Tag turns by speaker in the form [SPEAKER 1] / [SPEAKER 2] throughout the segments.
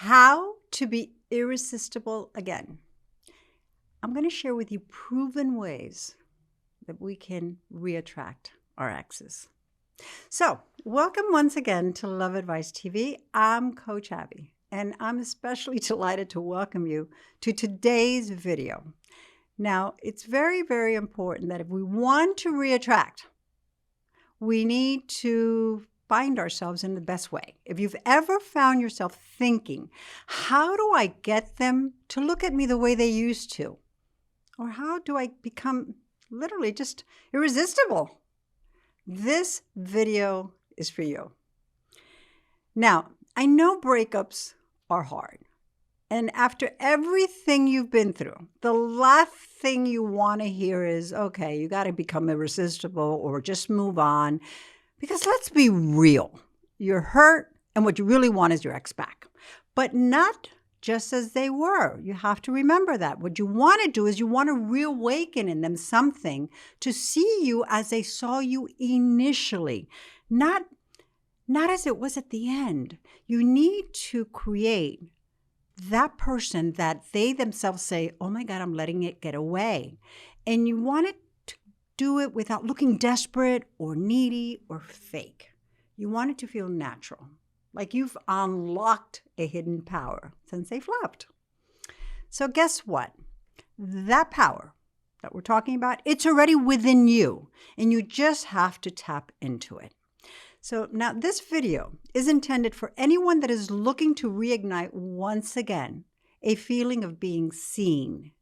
[SPEAKER 1] How to be irresistible again. I'm going to share with you proven ways that we can reattract our exes. So, welcome once again to Love Advice TV. I'm Coach Abby, and I'm especially delighted to welcome you to today's video. Now, it's very, very important that if we want to reattract, we need to find ourselves in the best way. If you've ever found yourself thinking, how do I get them to look at me the way they used to? Or how do I become literally just irresistible? This video is for you. Now, I know breakups are hard. And after everything you've been through, the last thing you want to hear is, okay, you got to become irresistible or just move on. Because let's be real, you're hurt and what you really want is your ex back. But not just as they were. You have to remember that. What you want to do is you want to reawaken in them something to see you as they saw you initially, not as it was at the end. You need to create that person that they themselves say, oh my God, I'm letting it get away. And you want it to do it without looking desperate or needy or fake. You want it to feel natural, like you've unlocked a hidden power since they've left. So guess what? That power that we're talking about, it's already within you, and you just have to tap into it. So now this video is intended for anyone that is looking to reignite once again a feeling of being seen,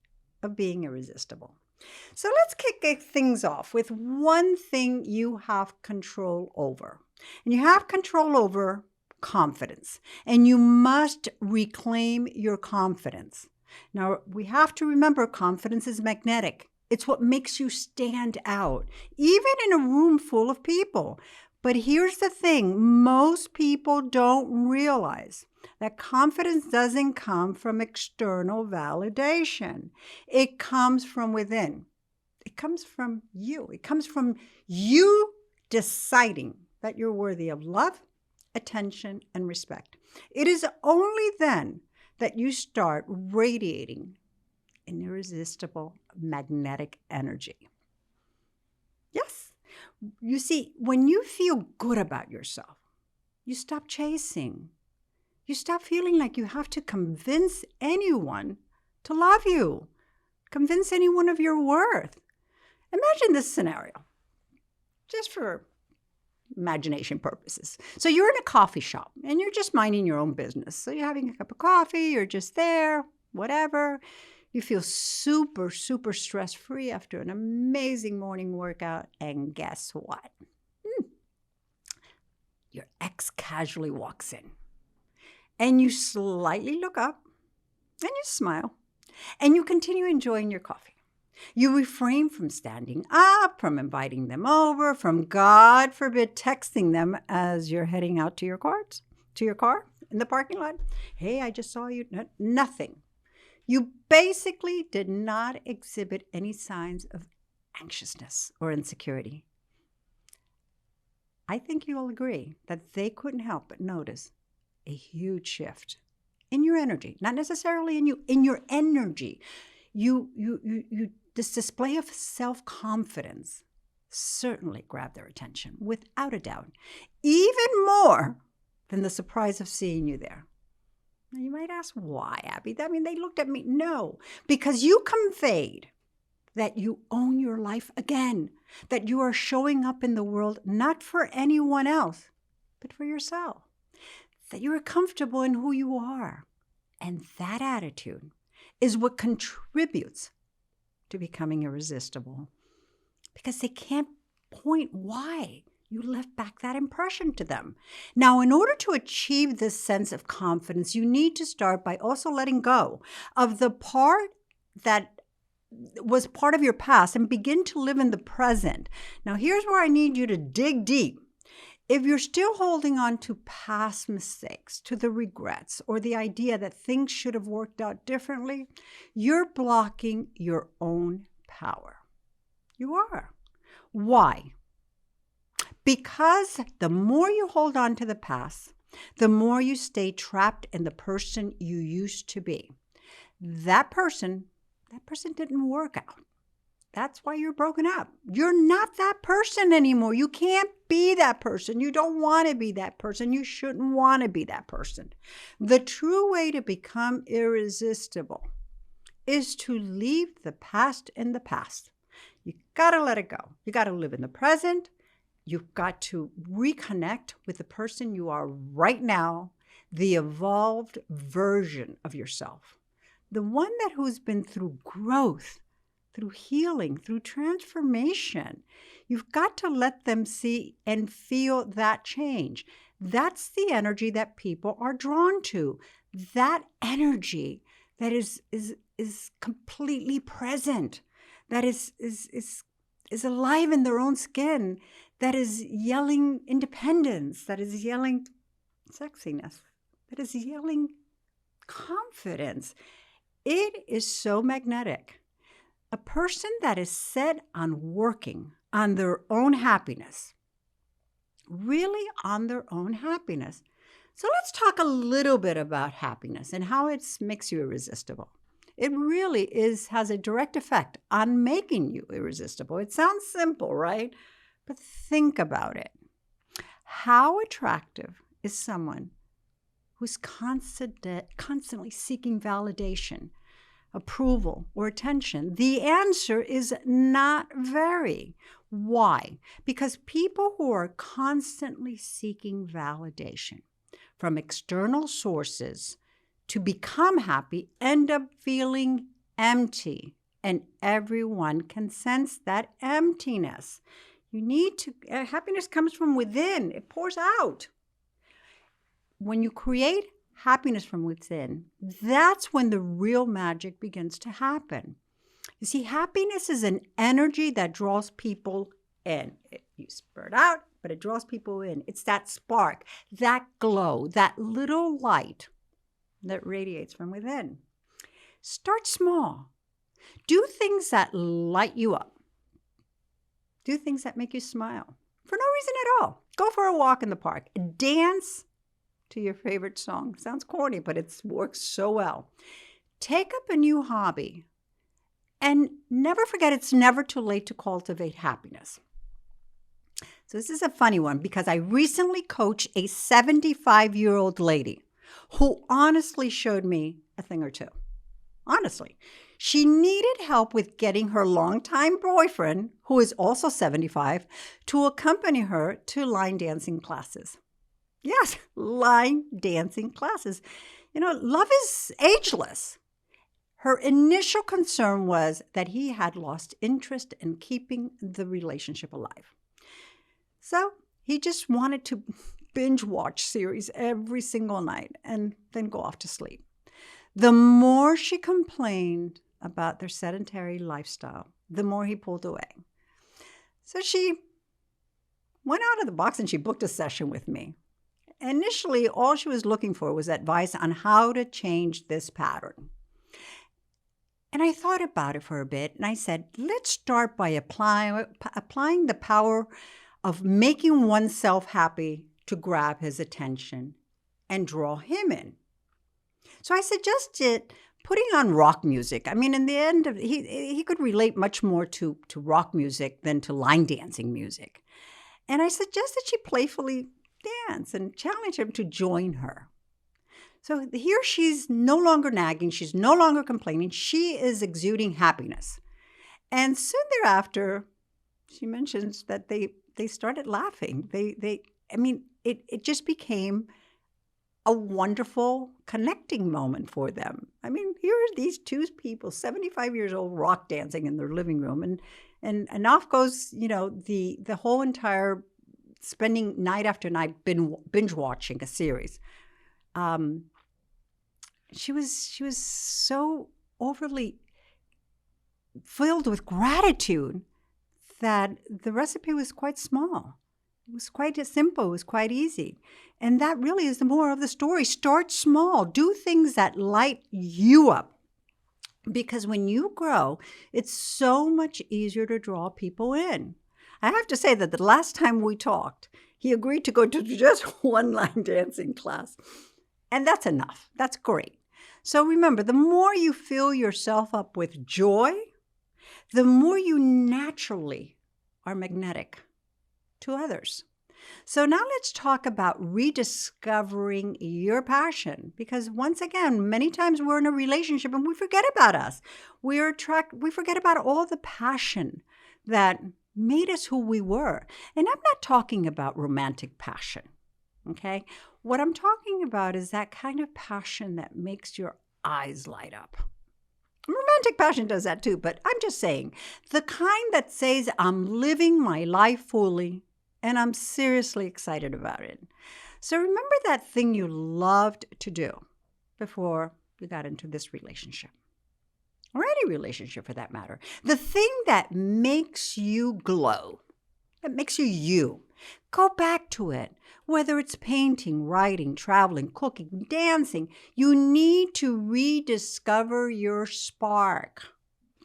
[SPEAKER 1] of being irresistible. So let's kick things off with one thing you have control over. And you have control over confidence. And you must reclaim your confidence. Now, we have to remember confidence is magnetic. It's what makes you stand out, even in a room full of people. But here's the thing, most people don't realize that confidence doesn't come from external validation. It comes from within. It comes from you. It comes from you deciding that you're worthy of love, attention, and respect. It is only then that you start radiating an irresistible magnetic energy. Yes. You see, when you feel good about yourself, you stop chasing. You stop feeling like you have to convince anyone to love you, convince anyone of your worth. Imagine this scenario, just for imagination purposes. So you're in a coffee shop and you're just minding your own business. So you're having a cup of coffee, you're just there, whatever. You feel super, super stress-free after an amazing morning workout. And guess what? Your ex casually walks in. And you slightly look up and you smile. And you continue enjoying your coffee. You refrain from standing up, from inviting them over, from, God forbid, texting them as you're heading out to your car in the parking lot. Hey, I just saw you. Nothing. You basically did not exhibit any signs of anxiousness or insecurity. I think you'll agree that they couldn't help but notice a huge shift in your energy, not necessarily in you, in your energy. This display of self-confidence certainly grabbed their attention, without a doubt, even more than the surprise of seeing you there. Now, you might ask, why, Abby? I mean, they looked at me. No, because you conveyed that you own your life again, that you are showing up in the world not for anyone else, but for yourself, that you are comfortable in who you are. And that attitude is what contributes to becoming irresistible, because they can't point why you left back that impression to them. Now, in order to achieve this sense of confidence, you need to start by also letting go of the part that was part of your past and begin to live in the present. Now, here's where I need you to dig deep. If you're still holding on to past mistakes, to the regrets, or the idea that things should have worked out differently, you're blocking your own power. You are. Why? Because the more you hold on to the past, the more you stay trapped in the person you used to be. That person didn't work out. That's why you're broken up. You're not that person anymore. You can't be that person. You don't want to be that person. You shouldn't want to be that person. The true way to become irresistible is to leave the past in the past. You got to let it go. You got to live in the present. You've got to reconnect with the person you are right now, the evolved version of yourself, the one who's been through growth, through healing, through transformation. You've got to let them see and feel that change. That's the energy that people are drawn to. That energy that is completely present, that is alive in their own skin, that is yelling independence, that is yelling sexiness, that is yelling confidence. It is so magnetic. A person that is set on working on their own happiness, really on their own happiness. So let's talk a little bit about happiness and how it makes you irresistible. It really has a direct effect on making you irresistible. It sounds simple, right? But think about it. How attractive is someone who's constantly seeking validation, approval, or attention? The answer is not very. Why? Because people who are constantly seeking validation from external sources to become happy end up feeling empty, and everyone can sense that emptiness. Happiness comes from within. It pours out. When you create happiness from within, that's when the real magic begins to happen. You see, happiness is an energy that draws people in. You spurt out, but it draws people in. It's that spark, that glow, that little light that radiates from within. Start small. Do things that light you up. Do things that make you smile for no reason at all. Go for a walk in the park. Dance to your favorite song. Sounds corny, but it works so well. Take up a new hobby. And never forget, it's never too late to cultivate happiness. So this is a funny one because I recently coached a 75-year-old lady who honestly showed me a thing or two. Honestly. She needed help with getting her longtime boyfriend, who is also 75, to accompany her to line dancing classes. Yes, line dancing classes. Love is ageless. Her initial concern was that he had lost interest in keeping the relationship alive. So he just wanted to binge watch series every single night and then go off to sleep. The more she complained about their sedentary lifestyle, the more he pulled away. So she went out of the box and she booked a session with me. Initially, all she was looking for was advice on how to change this pattern. And I thought about it for a bit, and I said, let's start by applying the power of making oneself happy to grab his attention and draw him in. So I suggested putting on rock music. I mean, in the end, he could relate much more to rock music than to line dancing music. And I suggested she playfully dance and challenge him to join her. So here she's no longer nagging. She's no longer complaining. She is exuding happiness. And soon thereafter, she mentions that they started laughing. It just became a wonderful connecting moment for them. I mean, here are these two people, 75 years old, rock dancing in their living room. And off goes, the whole entire spending night after night binge watching a series. She was so overly filled with gratitude that the recipe was quite small. It was quite simple. It was quite easy. And that really is the moral of the story. Start small. Do things that light you up. Because when you grow, it's so much easier to draw people in. I have to say that the last time we talked, He agreed to go to just one line dancing class. And that's enough. That's great. So remember, the more you fill yourself up with joy, the more you naturally are magnetic to others. So now let's talk about rediscovering your passion, because once again, many times we're in a relationship and we forget about us. We forget about all the passion that made us who we were. And I'm not talking about romantic passion, okay? What I'm talking about is that kind of passion that makes your eyes light up. Romantic passion does that too, but I'm just saying, the kind that says, I'm living my life fully and I'm seriously excited about it. So remember that thing you loved to do before you got into this relationship, or any relationship for that matter. The thing that makes you glow, that makes you you. Go back to it. Whether it's painting, writing, traveling, cooking, dancing, you need to rediscover your spark.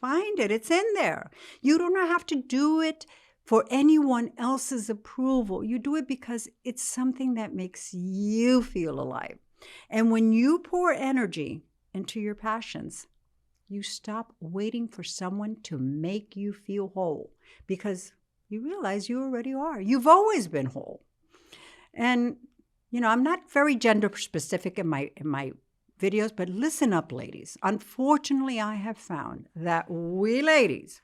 [SPEAKER 1] Find it. It's in there. You don't have to do it for anyone else's approval. You do it because it's something that makes you feel alive. And when you pour energy into your passions, you stop waiting for someone to make you feel whole, because you realize you already are. You've always been whole. And, I'm not very gender specific in my videos, but listen up, ladies. Unfortunately, I have found that we ladies,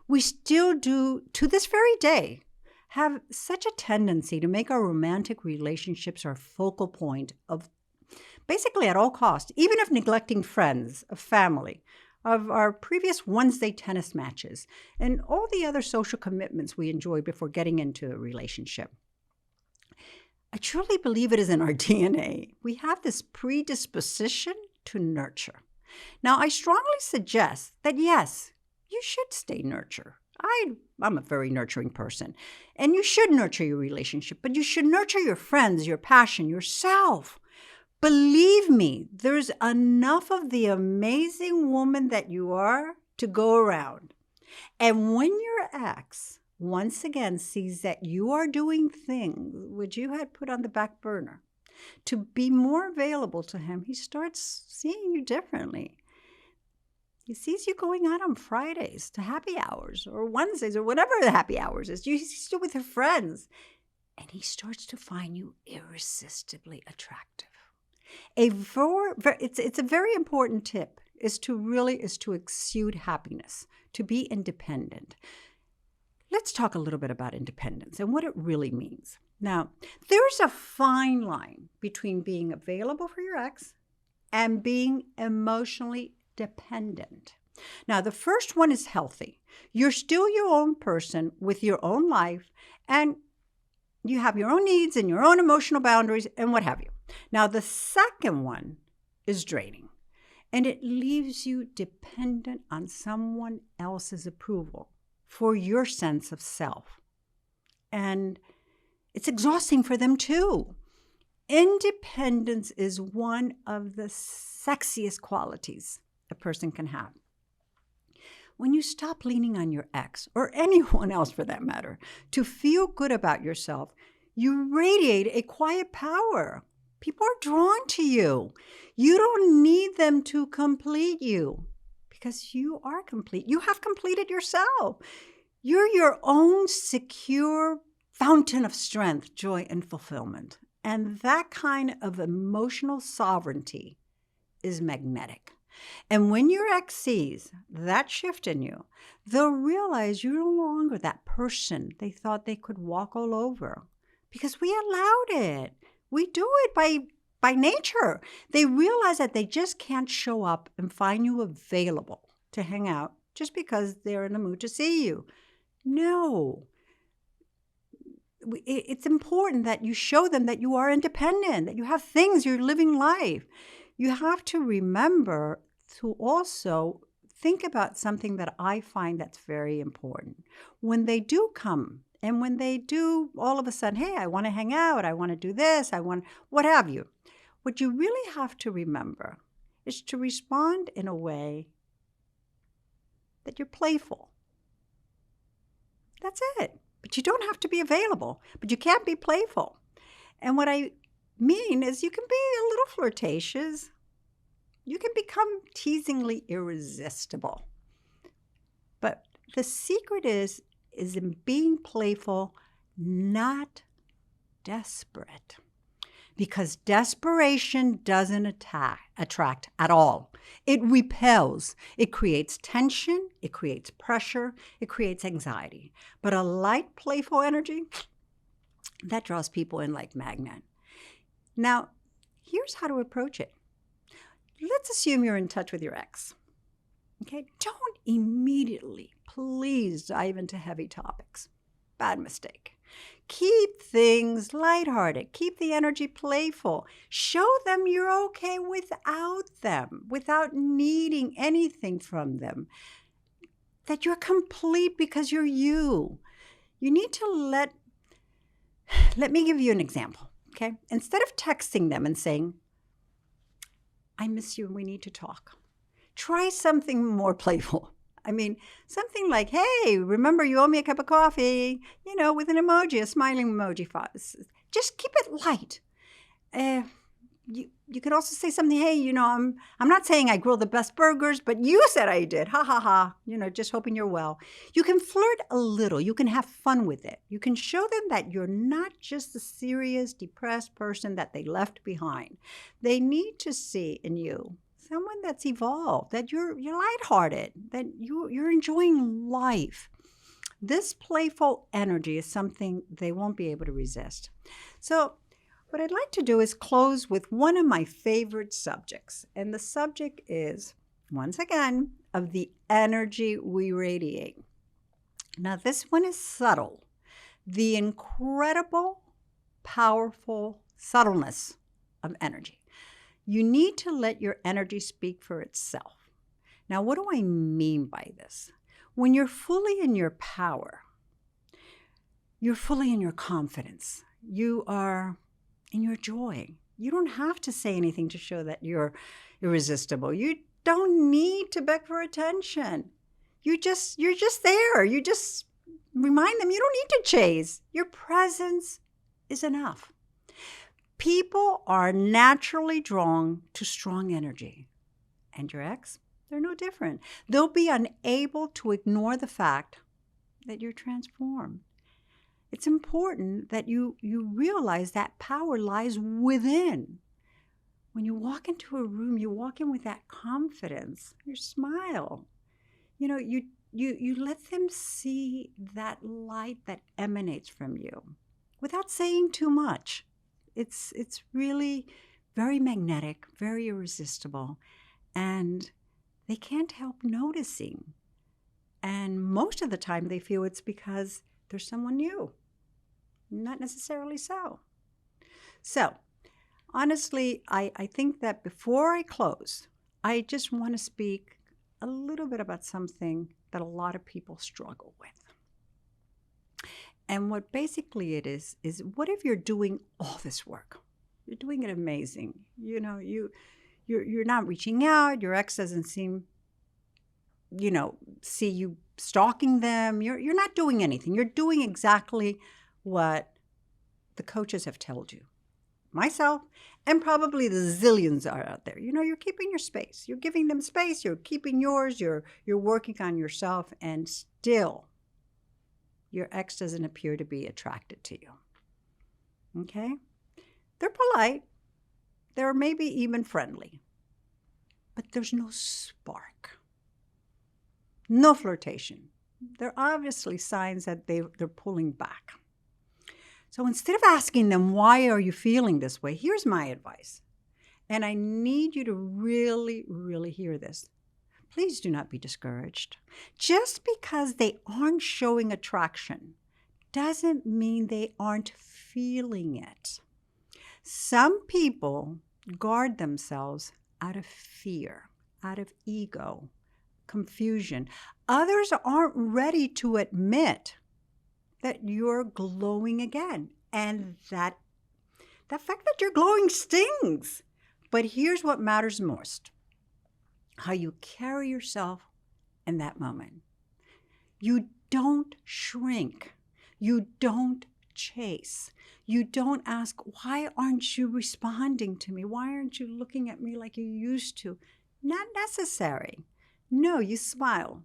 [SPEAKER 1] we still do, to this very day, have such a tendency to make our romantic relationships our focal point of basically at all costs, even if neglecting friends, of family, of our previous Wednesday tennis matches, and all the other social commitments we enjoyed before getting into a relationship. I truly believe it is in our DNA. We have this predisposition to nurture. Now, I strongly suggest that yes, you should stay nurture. I'm a very nurturing person, and you should nurture your relationship, but you should nurture your friends, your passion, yourself. Believe me, there's enough of the amazing woman that you are to go around. And when your ex once again sees that you are doing things which you had put on the back burner to be more available to him, he starts seeing you differently. He sees you going out on Fridays to happy hours or Wednesdays or whatever the happy hours is. You see you with your friends, and he starts to find you irresistibly attractive. It's a very important tip is to exude happiness, to be independent. Let's talk a little bit about independence and what it really means. Now, there's a fine line between being available for your ex and being emotionally dependent. Now, the first one is healthy. You're still your own person with your own life, and you have your own needs and your own emotional boundaries and what have you. Now, the second one is draining, and it leaves you dependent on someone else's approval for your sense of self. And it's exhausting for them too. Independence is one of the sexiest qualities a person can have. When you stop leaning on your ex, or anyone else for that matter, to feel good about yourself, you radiate a quiet power. People are drawn to you. You don't need them to complete you because you are complete. You have completed yourself. You're your own secure fountain of strength, joy, and fulfillment. And that kind of emotional sovereignty is magnetic. And when your ex sees that shift in you, they'll realize you're no longer that person they thought they could walk all over, because we allowed it. We do it by nature. They realize that they just can't show up and find you available to hang out just because they're in the mood to see you. No. It's important that you show them that you are independent, that you have things, you're living life. You have to remember to also think about something that I find that's very important. When they do come and when they do all of a sudden, hey, I want to hang out, I want to do this, I want what have you, what you really have to remember is to respond in a way that you're playful. That's it. but you don't have to be available, but you can't be playful. And what I mean is you can be a little flirtatious. You can become teasingly irresistible. But the secret is in being playful, not desperate. Because desperation doesn't attract at all. It repels. It creates tension. It creates pressure. It creates anxiety. But a light, playful energy, that draws people in like magnet. Now, here's how to approach it. Let's assume you're in touch with your ex. Okay? Don't immediately, please, dive into heavy topics. Bad mistake. Keep things lighthearted. Keep the energy playful. Show them you're okay without them, without needing anything from them. That you're complete because you're you. You need to let me give you an example, okay? Instead of texting them and saying, I miss you and we need to talk, try something more playful. I mean, something like, hey, remember you owe me a cup of coffee, with an emoji, a smiling emoji. Just keep it light. You could also say something, hey, I'm not saying I grill the best burgers, but you said I did. Ha, ha, ha. Just hoping you're well. You can flirt a little. You can have fun with it. You can show them that you're not just the serious, depressed person that they left behind. They need to see in you someone that's evolved, that you're lighthearted, that you're enjoying life. This playful energy is something they won't be able to resist. So what I'd like to do is close with one of my favorite subjects. And the subject is, once again, of the energy we radiate. Now, this one is subtle. The incredible, powerful subtleness of energy. You need to let your energy speak for itself. Now, what do I mean by this? When you're fully in your power, you're fully in your confidence. You are in your joy. You don't have to say anything to show that you're irresistible. You don't need to beg for attention. You're just there. You just remind them you don't need to chase. Your presence is enough. People are naturally drawn to strong energy. And your ex, they're no different. They'll be unable to ignore the fact that you're transformed. It's important that you realize that power lies within. When you walk into a room, you walk in with that confidence, your smile. You let them see that light that emanates from you without saying too much. It's really very magnetic, very irresistible, and they can't help noticing. And most of the time they feel it's because there's someone new. Not necessarily so. So, honestly, I think that before I close, I just want to speak a little bit about something that a lot of people struggle with. And what basically it is what if you're doing all this work? You're doing it amazing. You're not reaching out. Your ex doesn't seem, see you stalking them. You're not doing anything. You're doing exactly what the coaches have told you. Myself, and probably the zillions are out there. You're keeping your space. You're giving them space. You're keeping yours. You're working on yourself, and still your ex doesn't appear to be attracted to you. Okay? They're polite. They're maybe even friendly. But there's no spark. No flirtation. They're obviously signs that they're pulling back. So instead of asking them, why are you feeling this way? Here's my advice. And I need you to really, really hear this. Please do not be discouraged. Just because they aren't showing attraction doesn't mean they aren't feeling it. Some people guard themselves out of fear, out of ego, confusion. Others aren't ready to admit that you're glowing again. And that fact that you're glowing stings. But here's what matters most. How you carry yourself in that moment. You don't shrink. You don't chase. You don't ask, why aren't you responding to me? Why aren't you looking at me like you used to? Not necessary. No, you smile.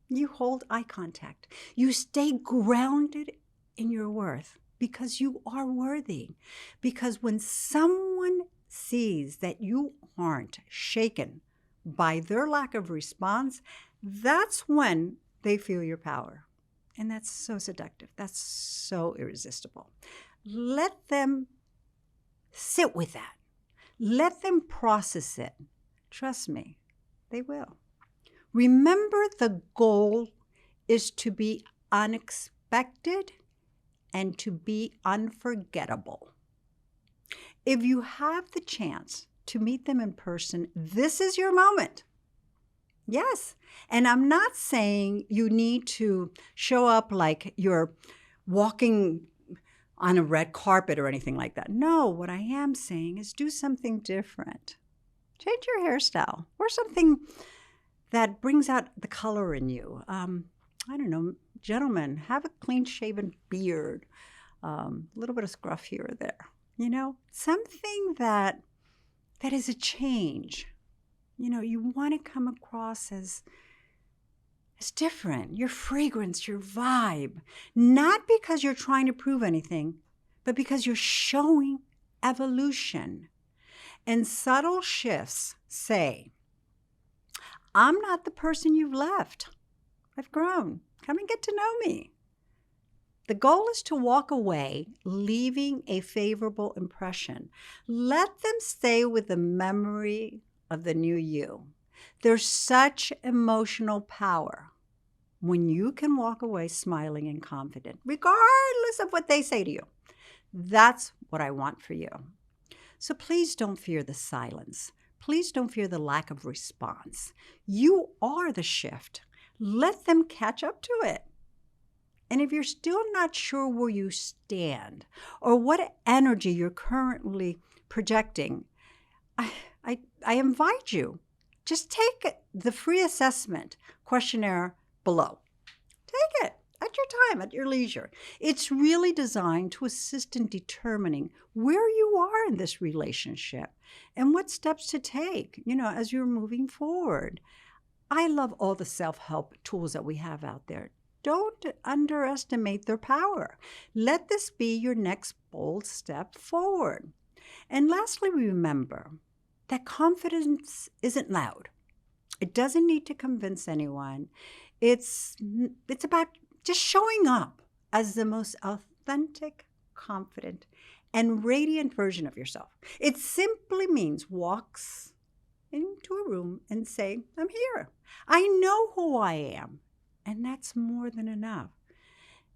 [SPEAKER 1] You hold eye contact. You stay grounded in your worth because you are worthy. Because when someone sees that you aren't shaken by their lack of response, that's when they feel your power. And that's so seductive. That's so irresistible. Let them sit with that. Let them process it. Trust me, they will. Remember, the goal is to be unexpected and to be unforgettable. If you have the chance to meet them in person, this is your moment. Yes. And I'm not saying you need to show up like you're walking on a red carpet or anything like that. No, what I am saying is do something different. Change your hairstyle or something that brings out the color in you. I don't know, gentlemen, have a clean-shaven beard, a little bit of scruff here or there. You know, something that is a change. You know, you want to come across as different, your fragrance, your vibe, not because you're trying to prove anything, but because you're showing evolution. And subtle shifts say, I'm not the person you've left. I've grown. Come and get to know me. The goal is to walk away, leaving a favorable impression. Let them stay with the memory of the new you. There's such emotional power when you can walk away smiling and confident, regardless of what they say to you. That's what I want for you. So please don't fear the silence. Please don't fear the lack of response. You are the shift. Let them catch up to it. And if you're still not sure where you stand or what energy you're currently projecting, I invite you, just take the free assessment questionnaire below. Take it at your time, at your leisure. It's really designed to assist in determining where you are in this relationship and what steps to take, as you're moving forward. I love all the self-help tools that we have out there. Don't underestimate their power. Let this be your next bold step forward. And lastly, remember that confidence isn't loud. It doesn't need to convince anyone. It's about just showing up as the most authentic, confident, and radiant version of yourself. It simply means walks into a room and say, I'm here. I know who I am. And that's more than enough.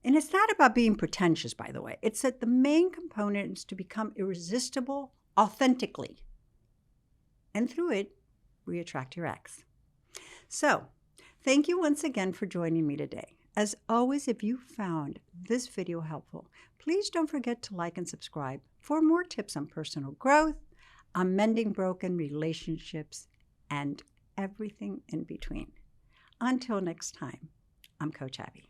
[SPEAKER 1] And it's not about being pretentious, by the way. It's that the main component is to become irresistible authentically. And through it, re-attract your ex. So, thank you once again for joining me today. As always, if you found this video helpful, please don't forget to like and subscribe for more tips on personal growth, on mending broken relationships, and everything in between. Until next time, I'm Coach Abby.